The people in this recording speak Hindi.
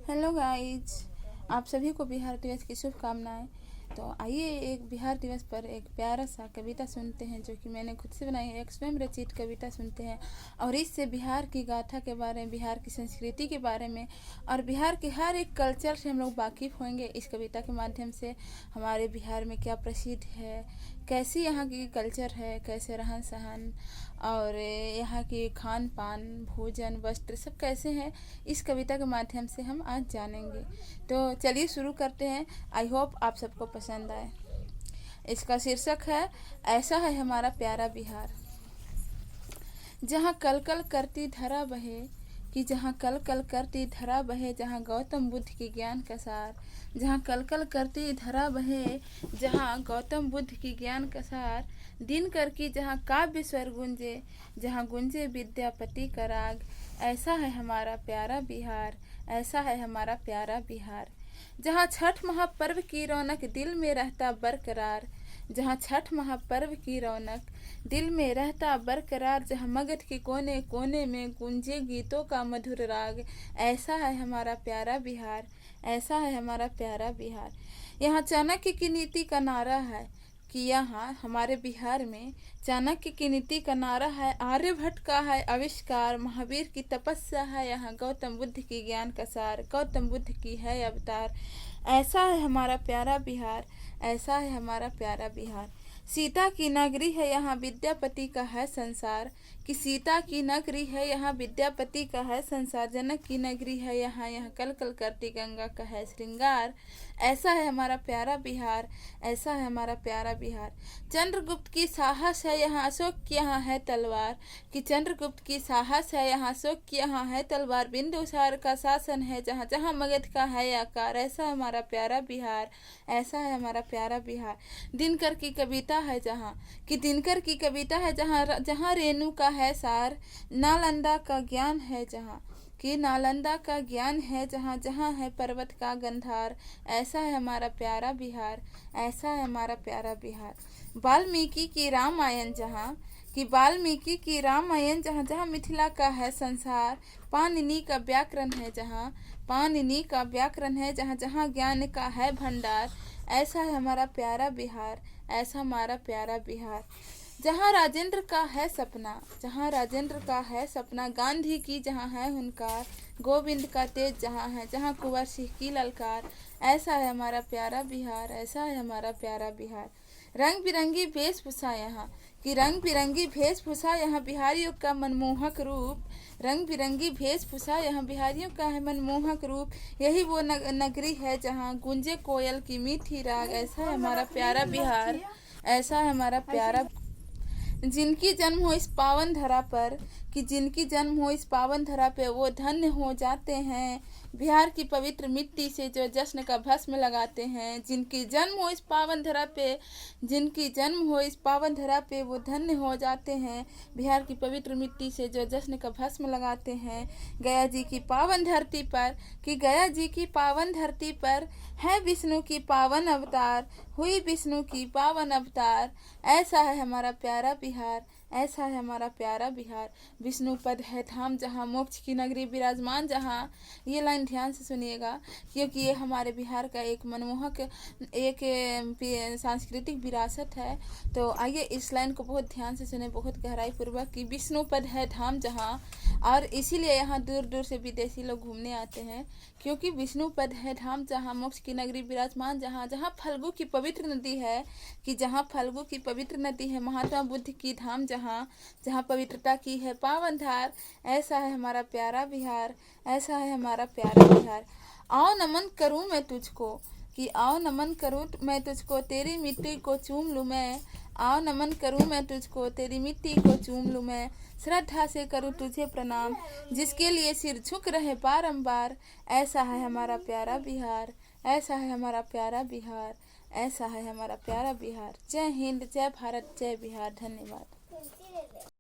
हेलो गाइज, आप सभी को बिहार दिवस की शुभकामनाएं। तो आइए एक बिहार दिवस पर एक प्यारा सा कविता सुनते हैं, जो कि मैंने खुद से बनाई है। एक स्वयं रचित कविता सुनते हैं और इससे बिहार की गाथा के बारे में, बिहार की संस्कृति के बारे में और बिहार के हर एक कल्चर से हम लोग वाकिफ़ होंगे। इस कविता के माध्यम से हमारे बिहार में क्या प्रसिद्ध है, कैसी यहाँ की कल्चर है, कैसे रहन सहन और यहाँ की खान पान, भोजन, वस्त्र सब कैसे हैं, इस कविता के माध्यम से हम आज जानेंगे। तो चलिए शुरू करते हैं। आई होप आप सबको पसंद आए। इसका शीर्षक है ऐसा है हमारा प्यारा बिहार। जहाँ कल कल करती धरा बहे, कि जहाँ कल कल करती धरा बहे, जहाँ गौतम बुद्ध की ज्ञान का सार। जहाँ कल कल करती धरा बहे, जहाँ गौतम बुद्ध की ज्ञान का सार। दिन कर की जहाँ काव्य स्वर गुंजे, जहाँ गुंजे विद्यापति का राग। ऐसा है हमारा प्यारा बिहार, ऐसा है हमारा प्यारा बिहार। जहाँ छठ महापर्व की रौनक दिल में रहता बरकरार, जहाँ छठ महापर्व की रौनक दिल में रहता बरकरार। जहाँ मगध के कोने कोने में गूंजे गीतों का मधुर राग। ऐसा है हमारा प्यारा बिहार, ऐसा है हमारा प्यारा बिहार। यहाँ चाणक्य की नीति का नारा है, कि यहाँ हमारे बिहार में चाणक्य की नीति का नारा है। आर्यभट्ट का है आविष्कार, महावीर की तपस्या है यहाँ, गौतम बुद्ध की ज्ञान का सार, गौतम बुद्ध की है अवतार। ऐसा है हमारा प्यारा बिहार, ऐसा है हमारा प्यारा बिहार। सीता की नगरी है यहाँ, विद्यापति का है संसार, कि सीता की नगरी है यहाँ, विद्यापति का है संसार। जनक की नगरी है यहाँ, यहाँ कल कल करती गंगा का है श्रृंगार। ऐसा है हमारा प्यारा बिहार, ऐसा है हमारा प्यारा बिहार। चंद्रगुप्त की साहस है यहाँ, अशोक की यहाँ है तलवार, कि चंद्रगुप्त की साहस है यहाँ, अशोक की यहाँ है तलवार। बिंदुसार का शासन है जहाँ, जहाँ मगध का है आकार। ऐसा है हमारा प्यारा बिहार, ऐसा है हमारा प्यारा बिहार। दिनकर की कविता है जहाँ, कि दिनकर की कविता है जहाँ, जहाँ रेणु का है सार। नालंदा का ज्ञान है जहाँ, कि नालंदा का ज्ञान है जहाँ, जहाँ है पर्वत का गंधार। ऐसा है हमारा प्यारा बिहार, ऐसा है हमारा प्यारा बिहार। वाल्मीकि की रामायण जहाँ, कि वाल्मीकि की रामायण जहाँ, जहाँ मिथिला का है संसार। पाणिनि का व्याकरण है जहाँ, पाणिनि का व्याकरण है जहाँ, जहाँ ज्ञान का है भंडार। ऐसा है हमारा प्यारा बिहार, ऐसा हमारा प्यारा बिहार। जहाँ राजेंद्र का है सपना, जहाँ राजेंद्र का है सपना, गांधी की जहाँ है हुनकार। गोविंद का तेज जहाँ है, जहाँ कुंवर सिंह की ललकार। ऐसा है हमारा प्यारा बिहार, ऐसा है हमारा प्यारा बिहार। रंग बिरंगी वेशभूषा यहाँ, कि रंग बिरंगी वेशभूषा यहाँ, बिहारियों का मनमोहक रूप। रंग बिरंगी वेशभूषा यहाँ, बिहारियों का है मनमोहक रूप। यही वो नगरी है जहाँ गूंजे कोयल की मीठी राग। ऐसा है हमारा प्यारा बिहार, ऐसा है हमारा प्यारा। जिनकी जन्म हो इस पावन धरा पर, कि जिनकी जन्म हो इस पावन धरा पे, वो धन्य हो जाते हैं। बिहार की पवित्र मिट्टी से जो जश्न का भस्म लगाते हैं। जिनकी जन्म हो इस पावन धरा पे, जिनकी जन्म हो इस पावन धरा पे, वो धन्य हो जाते हैं। बिहार की पवित्र मिट्टी से जो जश्न का भस्म लगाते हैं। गया जी की पावन धरती पर, कि गया जी की पावन धरती पर है विष्णु की पावन अवतार, हुई विष्णु की पावन अवतार। ऐसा है हमारा प्यारा बिहार, ऐसा है हमारा प्यारा बिहार। विष्णु पद है धाम जहाँ, मोक्ष की नगरी विराजमान जहाँ। ये लाइन ध्यान से सुनिएगा, क्योंकि ये हमारे बिहार का एक मनमोहक एक सांस्कृतिक विरासत है। तो आइए इस लाइन को बहुत ध्यान से सुने, बहुत गहराई पूर्वक, कि विष्णु पद है धाम जहाँ। और इसीलिए यहाँ दूर दूर से विदेशी लोग घूमने आते हैं, क्योंकि विष्णु पद है धाम जहाँ, मोक्ष की नगरी विराजमान जहाँ। जहाँ फल्गु की पवित्र नदी है, कि जहाँ फल्गु की पवित्र नदी है, महात्मा बुद्ध की धाम जहाँ, जहाँ पवित्रता की है पावन धार। ऐसा है हमारा प्यारा बिहार, ऐसा है हमारा प्यारा बिहार। आओ नमन करूँ मैं तुझको, कि आओ नमन करूँ मैं तुझको, तेरी मिट्टी को चूम लूँ मैं। आओ नमन करूँ मैं तुझको, तेरी मिट्टी को चूम लूँ मैं। श्रद्धा से करूँ तुझे प्रणाम, जिसके लिए सिर झुक रहे बारंबार। ऐसा है हमारा प्यारा बिहार, ऐसा है हमारा प्यारा बिहार, ऐसा है हमारा प्यारा बिहार। जय हिंद, जय भारत, जय बिहार। धन्यवाद।